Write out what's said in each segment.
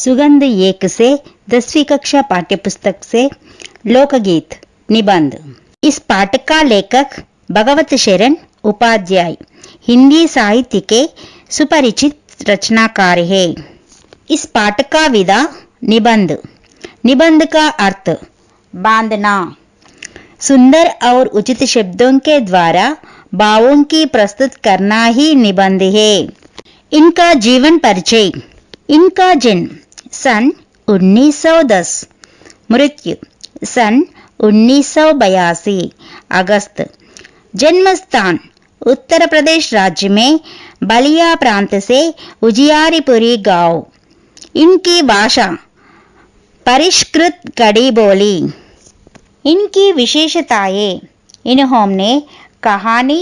सुगंध 1 से 10वीं कक्षा पाठ्यपुस्तक से लोकगीत निबंध। इस पाठ का लेखक भगवत शरण उपाध्याय हिंदी साहित्य के सुपरिचित रचनाकार है। इस पाठ का विधा निबंध। निबंध का अर्थ बांधना। सुंदर और उचित शब्दों के द्वारा भावों की प्रस्तुत करना ही निबंध है। इनका जीवन परिचय। इनका जन्म सन 1910, मृत्यु सन 1982 अगस्त। जन्म स्थान उत्तर प्रदेश राज्य में बलिया प्रांत से उजियारीपुरी गांव। इनकी भाषा परिष्कृत खड़ी बोली। इनकी विशेषताएं। इन्होंने कहानी,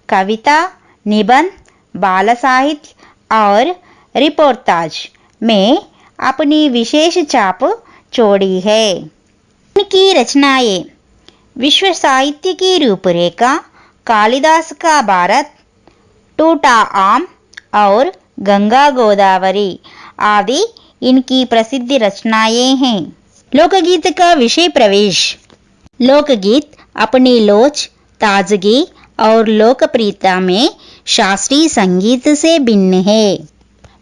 कविता, निबंध, बाल साहित्य और रिपोर्टाज में अपनी विशेष छाप छोड़ी है। इनकी रचनाएं। विश्व साहित्य की रूपरेखा, कालिदास का भारत, टूटा आम और गंगा गोदावरी आदि इनकी प्रसिद्ध रचनाएं हैं। लोकगीत का विषय प्रवेश। लोकगीत अपनी लोच, ताजगी और लोकप्रियता में शास्त्रीय संगीत से भिन्न है।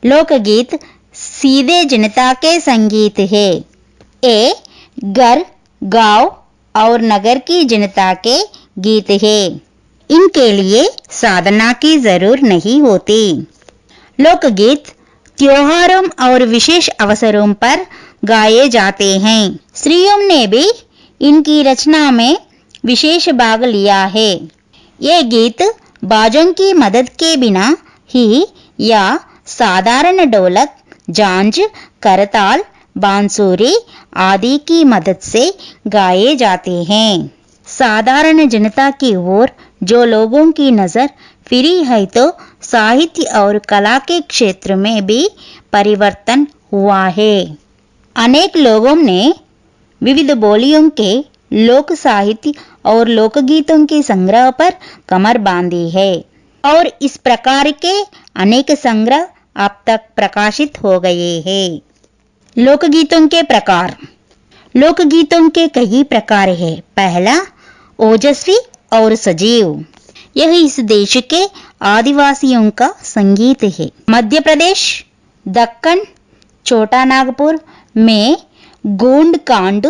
लोकगीत सीधे जनता के संगीत है। ये घर, गांव और नगर की जनता के गीत है। इनके लिए साधना की जरूरत नहीं होती। लोकगीत त्योहारों और विशेष अवसरों पर गाए जाते हैं। स्त्रियों ने भी इनकी रचना में विशेष भाग लिया है। ये गीत बाजों की मदद के बिना ही या साधारण ढोलक, झांझ, करताल, बांसुरी आदि की मदद से गाए जाते हैं। साधारण जनता की ओर जो लोगों की नजर फिरी है तो साहित्य और कला के क्षेत्र में भी परिवर्तन हुआ है। अनेक लोगों ने विविध बोलियों के लोक साहित्य और लोकगीतों के संग्रह पर कमर बांधी है और इस प्रकार के अनेक संग्रह अब तक प्रकाशित हो गए हैं। लोकगीतों के प्रकार। लोकगीतों के कई प्रकार हैं। पहला, ओजस्वी और सजीव। यह इस देश के आदिवासियों का संगीत है। मध्य प्रदेश, दक्कन, छोटा नागपुर में गोंड कांड,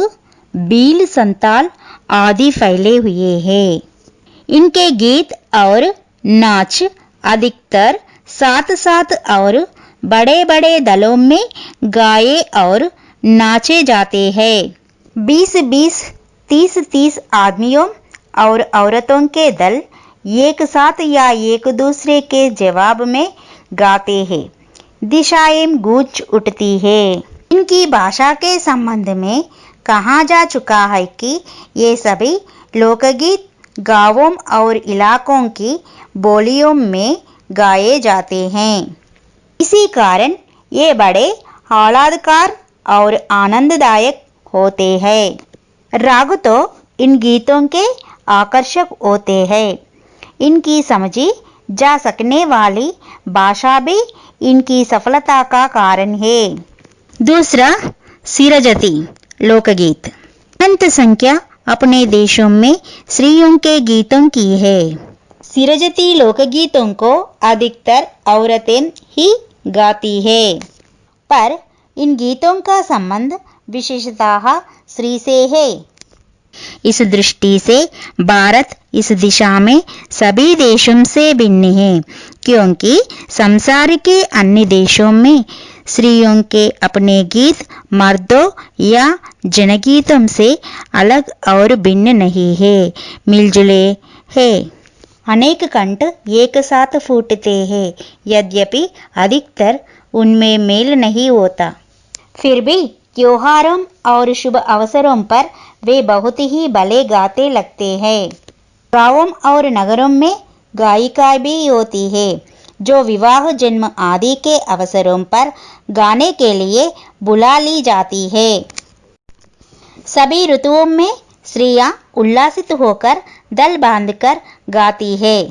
भील, संताल आदि फैले हुए हैं। इनके गीत और नाच अधिकतर साथ साथ और बड़े बड़े दलों में गाए और नाचे जाते हैं। 20-20, 30-30 आदमियों और औरतों के दल एक साथ या एक दूसरे के जवाब में गाते हैं। दिशाएं गूंज उठती है। इनकी भाषा के संबंध में कहा जा चुका है कि ये सभी लोकगीत गांवों और इलाकों की बोलियों में गाए जाते हैं। इसी कारण ये बड़े आह्लादकार और आनंददायक होते हैं। राग तो इन गीतों के आकर्षक होते हैं। इनकी समझी जा सकने वाली भाषा भी इनकी सफलता का कारण है। दूसरा, सिरजती लोकगीत। अनंत संख्या अपने देशों में स्त्रियों के गीतों की है। सिरजती लोकगीतों को अधिकतर औरतें ही गाती है, पर इन गीतों का संबंध विशेषतः स्त्री से है। इस दृष्टि से भारत इस दिशा में सभी देशों से भिन्न है, क्योंकि संसार के अन्य देशों में स्त्रियों के अपने गीत मर्दों या जनगीतों से अलग और भिन्न नहीं है, मिलजुले हैं। अनेक कंठ एक साथ फूटते हैं, यद्यपि अधिकतर उनमें मेल नहीं होता। फिर भी त्योहारों और शुभ अवसरों पर वे बहुत ही भले गाते लगते हैं। गांवों और नगरों में गायिका भी होती है, जो विवाह, जन्म आदि के अवसरों पर गाने के लिए बुला ली जाती है। सभी ऋतुओं में स्त्रियां उल्लासित होकर दल बांधकर गाती है,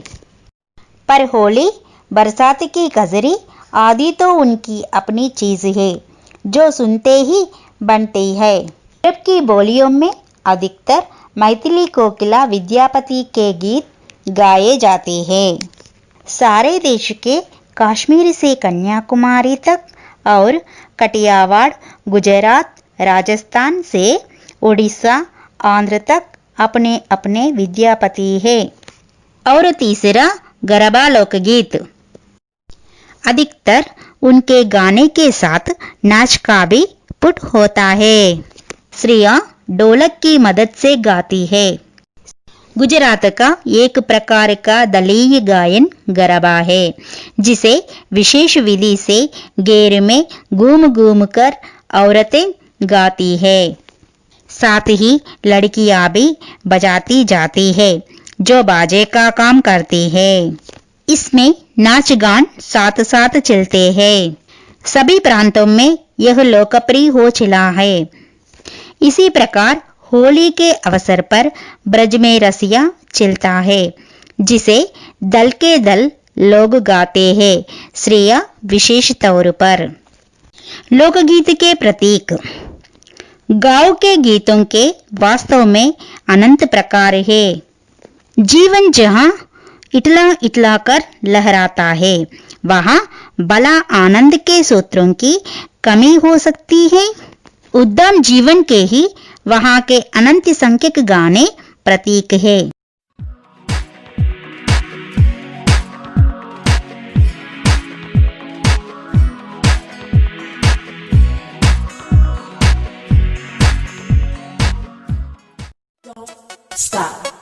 पर होली, बरसात की कजरी आदि तो उनकी अपनी चीज है। जो सुनते ही बनती है। यूरोप की बोलियों में अधिकतर मैथिली कोकिला विद्यापति के गीत गाए जाते हैं। सारे देश के कश्मीर से कन्याकुमारी तक और कटियावाड़, गुजरात, राजस्थान से उड़ीसा, आंध्र तक अपने अपने विद्यापति है। और तीसरा गरबा लोकगीत। अधिकतर उनके गाने के साथ नाच का भी पुट होता है। स्त्रियां ढोलक की मदद से गाती है। गुजरात का एक प्रकार का दलीय गायन गरबा है, जिसे विशेष विधि से घेर में घूम घूम कर औरतें गाती है। साथ ही लड़कियां भी बजाती जाती है, जो बाजे का काम करती है। इसमें नाच गान साथ साथ चलते हैं। सभी प्रांतों में यह लोकप्रिय हो चला है। इसी प्रकार होली के अवसर पर ब्रज में रसिया चलता है, जिसे दल के दल लोग गाते हैं, स्त्रियां विशेष तौर पर। लोकगीत के प्रतीक। गांव के गीतों के वास्तव में अनंत प्रकार है। जीवन जहां इटला इटला कर लहराता है, वहां बला आनंद के सूत्रों की कमी हो सकती है। उद्दाम जीवन के ही वहां के अनंत संख्यक गाने प्रतीक है। Stop.